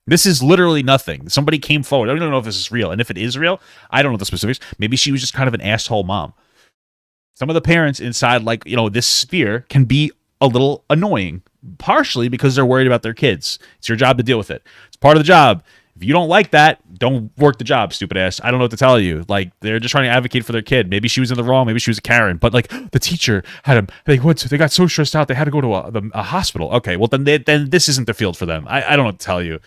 This is literally nothing. Somebody came forward. I don't even know if this is real. And if it is real, I don't know the specifics. Maybe she was just kind of an asshole mom. Some of the parents inside, like, this sphere can be a little annoying, partially because they're worried about their kids. It's your job to deal with it. It's part of the job. If you don't like that, don't work the job, stupid ass. I don't know what to tell you. Like, they're just trying to advocate for their kid. Maybe she was in the wrong. Maybe she was a Karen. But like, the teacher had him. They got so stressed out they had to go to a hospital. Okay, well then this isn't the field for them. I don't know what to tell you.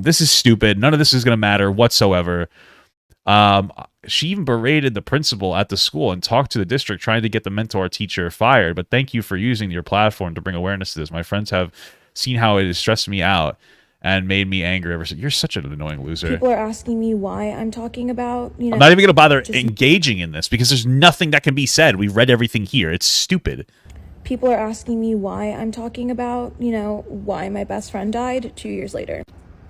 This is stupid. None of this is going to matter whatsoever. She even berated the principal at the school and talked to the district trying to get the mentor teacher fired. But thank you for using your platform to bring awareness to this. My friends have seen how it has stressed me out and made me angry ever since. You're such an annoying loser. People are asking me why I'm talking about, I'm not even going to bother engaging in this because there's nothing that can be said. We read everything here. It's stupid. People are asking me why I'm talking about, why my best friend died 2 years later.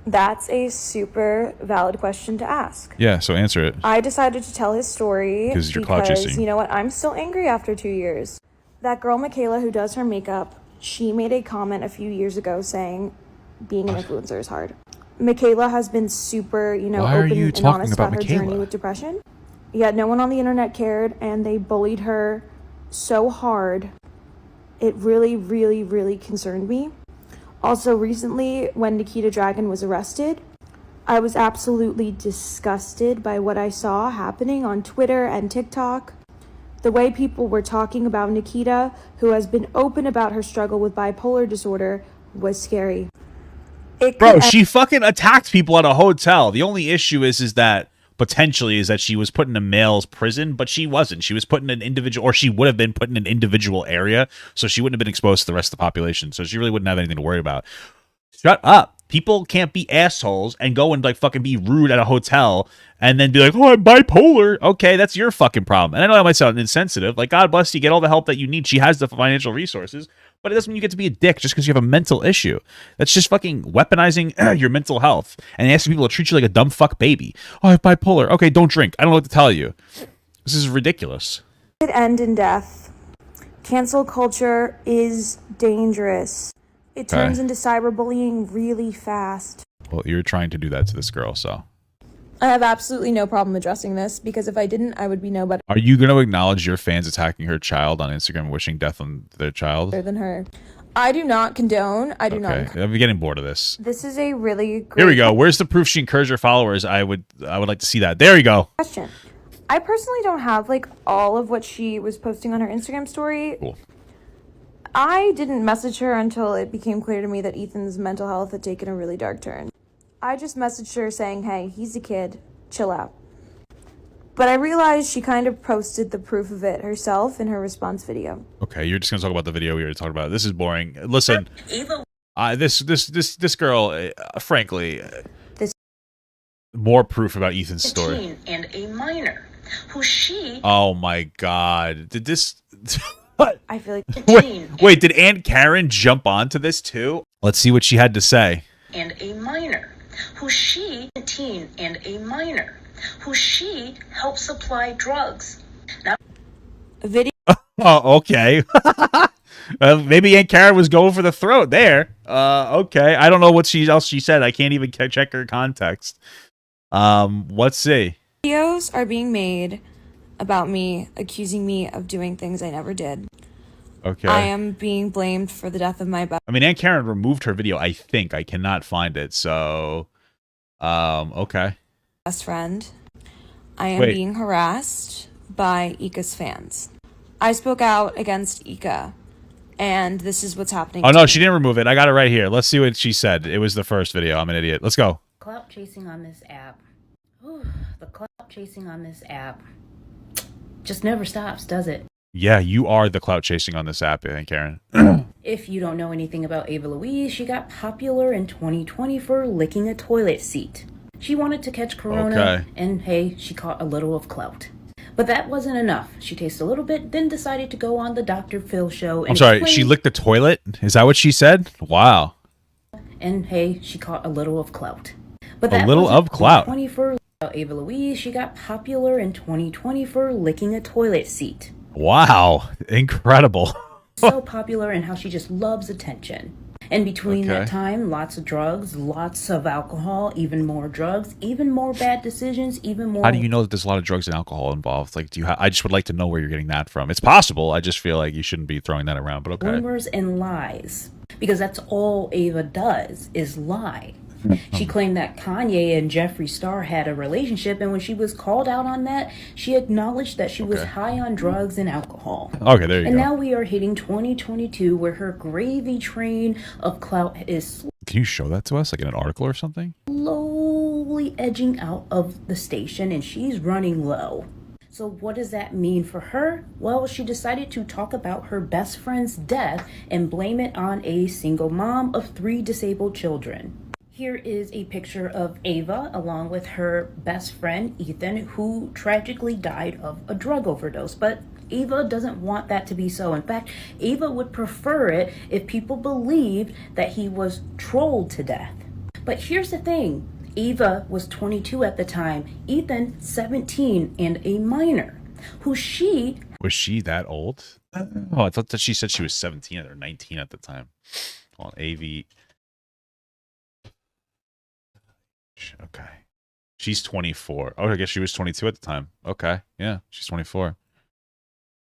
That's a super valid question to ask. Yeah, so answer it. I decided to tell his story because you're clout chasing. You know what? I'm still angry after 2 years. That girl, Michaela, who does her makeup, she made a comment a few years ago saying being an influencer is hard. Michaela has been super, open and honest about her journey with depression. Yet no one on the internet cared, and they bullied her so hard. It really, really, really concerned me. Also, recently, when Nikita Dragon was arrested, I was absolutely disgusted by what I saw happening on Twitter and TikTok. The way people were talking about Nikita, who has been open about her struggle with bipolar disorder, was scary. Bro, she fucking attacked people at a hotel. The only issue is that potentially is that she was put in a male's prison, but she wasn't. She was put in an individual, or she would have been put in an individual area, so she wouldn't have been exposed to the rest of the population, so she really wouldn't have anything to worry about. Shut up. People can't be assholes and go and like fucking be rude at a hotel and then be like, oh, I'm bipolar. Okay, that's your fucking problem. And I know that might sound insensitive. Like, God bless you, get all the help that you need. She has the financial resources, but it doesn't mean you get to be a dick just because you have a mental issue. That's just fucking weaponizing your mental health and asking people to treat you like a dumb fuck baby. Oh, I have bipolar. Okay, don't drink. I don't know what to tell you. This is ridiculous. It could end in death. Cancel culture is dangerous. It turns into cyberbullying really fast. Well, you're trying to do that to this girl, so. I have absolutely no problem addressing this, because if I didn't, I would be no better. Are you going to acknowledge your fans attacking her child on Instagram, wishing death on their child? Than her. I do not condone. I do not. I'm getting bored of this. This is a really great Here we go. Where's the proof she encouraged her followers? I would like to see that. There you go. Question. I personally don't have like all of what she was posting on her Instagram story. Cool. I didn't message her until it became clear to me that Ethan's mental health had taken a really dark turn. I just messaged her saying, hey, he's a kid, chill out. But I realized she kind of posted the proof of it herself in her response video. Okay, you're just gonna talk about the video we already talked about. This is boring. Listen, Ava. this girl, frankly, This more proof about Ethan's story. Teen and a minor, who she. Oh my God! Did this? I feel like Wait, did Aunt Karen jump onto this too? Let's see what she had to say. And a minor, who she. Teen and a minor, who she helped supply drugs. Now, a video. Oh, okay. Maybe Aunt Karen was going for the throat there. Okay. I don't know what else she said. I can't even check her context. Let's see. Videos are being made about me, accusing me of doing things I never did. Okay. I am being blamed for the death of my I mean, Aunt Karen removed her video, I think. I cannot find it, so... okay. best friend. I am Wait. being harassed by Ika's fans. I spoke out against Ika, and this is what's happening. Oh, no, she didn't remove it. I got it right here. Let's see what she said. It was the first video. I'm an idiot. Let's go. Clout chasing on this app. Ooh, the clout chasing on this app just never stops, does it? Yeah, you are the clout chasing on this app, Aunt Karen. If you don't know anything about Ava Louise, she got popular in 2020 for licking a toilet seat. She wanted to catch corona, Okay. and hey, she caught a little of clout. But that wasn't enough. She tasted a little bit, then decided to go on the Dr. Phil show. And I'm sorry, explain- she licked the toilet? Is that what she said? Wow. And hey, she caught a little of clout. But A little wasn't of clout. 2020 for Ava Louise, she got popular in 2020 for licking a toilet seat. Wow. Incredible. So popular and how she just loves attention. And between Okay. that time, lots of drugs, lots of alcohol, even more drugs, even more bad decisions, even more. How do you know that there's a lot of drugs and alcohol involved? Like, I just would like to know where you're getting that from. It's possible. I just feel like you shouldn't be throwing that around, but okay. rumors and lies? Because that's all Ava does is lie. She claimed that Kanye and Jeffree Star had a relationship, and when she was called out on that, she acknowledged that she was Okay. high on drugs and alcohol. Okay, there you And go. now we are hitting 2022, where her gravy train of clout is Can you show that to us, like in an article or something? slowly edging out of the station, and she's running low. So what does that mean for her? Well, she decided to talk about her best friend's death and blame it on a single mom of 3 disabled children. Here is a picture of Ava along with her best friend Ethan, who tragically died of a drug overdose. But Ava doesn't want that to be so. In fact, Ava would prefer it if people believed that he was trolled to death. But here's the thing. Ava was 22 at the time, Ethan 17 and a minor, who she... Was she that old? Oh, I thought that she said she was 17 or 19 at the time. Hold on, AV. Okay. She's 24. Oh, I guess she was 22 at the time. Okay. Yeah, she's 24.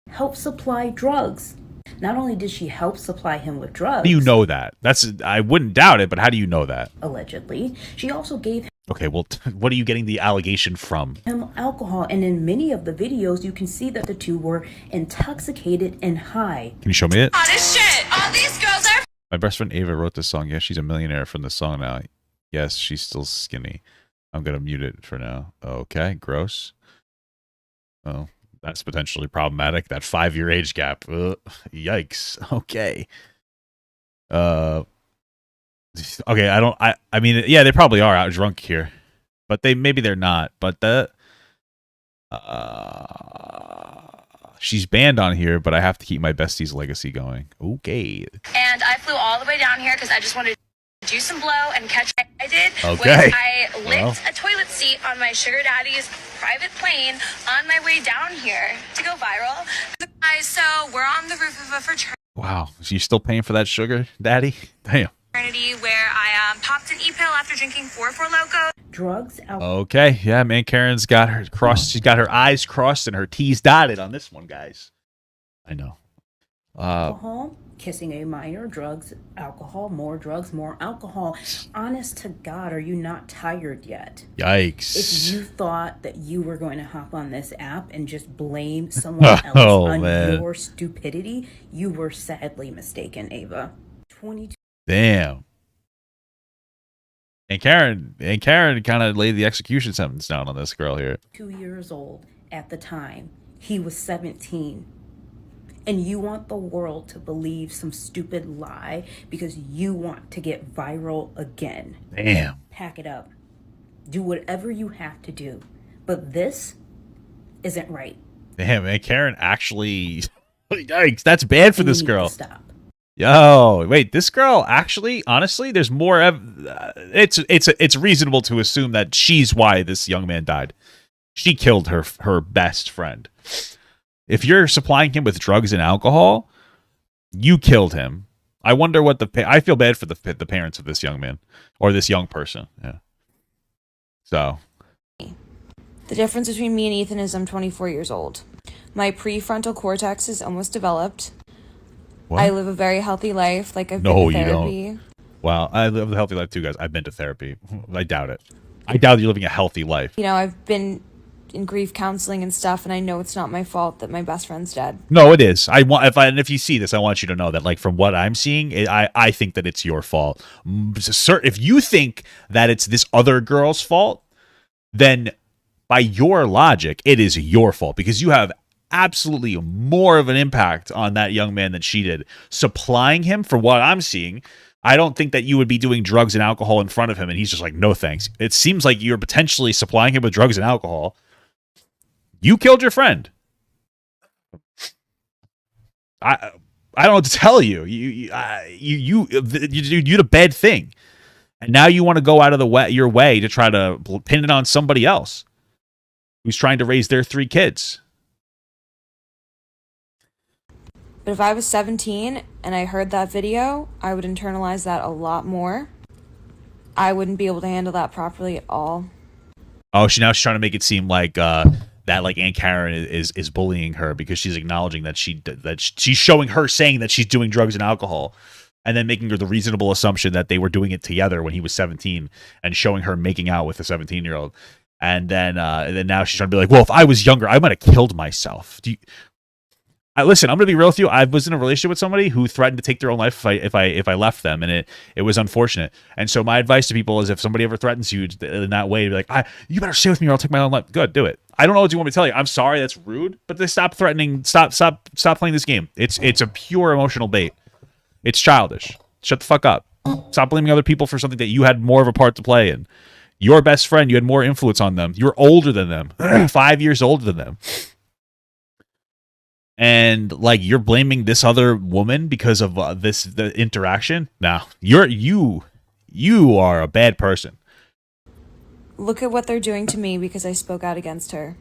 helped supply drugs. Not only did she help supply him with drugs... How do you know that? I wouldn't doubt it, but how do you know that? Allegedly, she also gave Okay, well, what are you getting the allegation from? him alcohol, and in many of the videos, you can see that the two were intoxicated and high. Can you show me it? Hot as shit. All these girls are My best friend Ava wrote this song. Yeah, she's a millionaire from the song now. Yes, she's still skinny. I'm going to mute it for now. Okay, gross. Oh, that's potentially problematic. That 5-year age gap. Yikes. Okay. Okay, I mean, yeah, they probably are out drunk here. But maybe they're not. But she's banned on here, but I have to keep my bestie's legacy going. Okay. And I flew all the way down here because I just wanted to do some blow and catch what I did. Okay. Was I licked a toilet seat on my sugar daddy's private plane on my way down here to go viral. Guys, so we're on the roof of a fraternity Wow. So you still paying for that sugar, daddy? Damn. where I popped an e-pill after drinking 4 Loco. Drugs, alcohol, Okay. Yeah, man, Karen's got her crossed. She's got her I's crossed and her T's dotted on this one, guys. I know. alcohol, kissing a minor, drugs, alcohol, more drugs, more alcohol. Honest to God, are you not tired yet? Yikes. If you thought that you were going to hop on this app and just blame someone else on your stupidity, you were sadly mistaken, Ava. 22. Damn. And Karen kind of laid the execution sentence down on this girl here. 2 years old at the time. He was 17. And you want the world to believe some stupid lie because you want to get viral again. Damn. Pack it up. Do whatever you have to do. But this isn't right. Damn, man. Karen actually... Yikes, that's bad for this girl. Stop. Yo, wait, this girl actually, honestly, there's more... It's reasonable to assume that she's why this young man died. She killed her best friend. If you're supplying him with drugs and alcohol, you killed him. I wonder what I feel bad for the parents of this young man or this young person. Yeah. So. The difference between me and Ethan is I'm 24 years old. My prefrontal cortex is almost developed. What? I live a very healthy life. Like I've been to therapy. You don't. Wow, I live a healthy life too, guys. I've been to therapy. I doubt it. I doubt you're living a healthy life. You know, I've been in grief counseling and stuff, and I know it's not my fault that my best friend's dead. No, it is. If you see this, I want you to know that, like, from what I'm seeing, I think that it's your fault. If you think that it's this other girl's fault, then by your logic, it is your fault because you have absolutely more of an impact on that young man than she did. Supplying him, for what I'm seeing, I don't think that you would be doing drugs and alcohol in front of him, and he's just like, no thanks. It seems like you're potentially supplying him with drugs and alcohol. You killed your friend. I don't know what to tell you. You did a bad thing, and now you want to go out of your way to try to pin it on somebody else who's trying to raise their 3 kids. But if I was 17 and I heard that video, I would internalize that a lot more. I wouldn't be able to handle that properly at all. Oh, she's trying to make it seem like that like Aunt Karen is bullying her because she's acknowledging that she's showing her saying that she's doing drugs and alcohol, and then making her the reasonable assumption that they were doing it together when he was 17, and showing her making out with a 17-year-old, and then now she's trying to be like, well, if I was younger, I might have killed myself. Listen, I'm gonna be real with you. I was in a relationship with somebody who threatened to take their own life if I left them, and it was unfortunate. And so my advice to people is, if somebody ever threatens you in that way, be like, you better stay with me or I'll take my own life. Good, do it. I don't know what you want me to tell you. I'm sorry, that's rude, but they stop threatening. Stop playing this game. It's a pure emotional bait. It's childish. Shut the fuck up. Stop blaming other people for something that you had more of a part to play in. Your best friend, you had more influence on them. You're older than them, 5 years older than them. And like, you're blaming this other woman because of the interaction. Now you are a bad person. Look at what they're doing to me because I spoke out against her.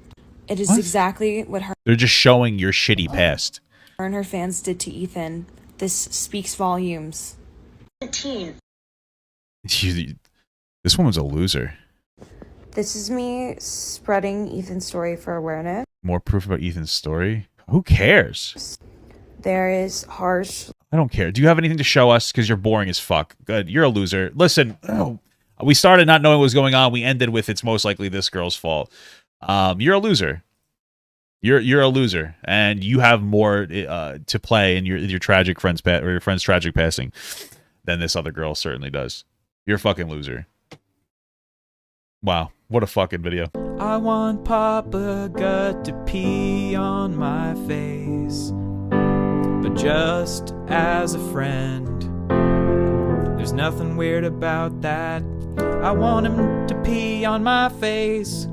It is exactly what they're just showing your shitty past. Her and her fans did to Ethan. This speaks volumes. 17. This woman's a loser. This is me spreading Ethan's story for awareness. More proof about Ethan's story? Who cares? There is harsh. I don't care. Do you have anything to show us? Because you're boring as fuck. Good. You're a loser. Listen, we started not knowing what was going on. We ended with it's most likely this girl's fault. You're a loser. You're a loser, and you have more to play in your tragic friend's or your friend's tragic passing than this other girl certainly does. You're a fucking loser. Wow, what a fucking video. I want Papa Gut to pee on my face, but just as a friend. There's nothing weird about that. I want him to pee on my face.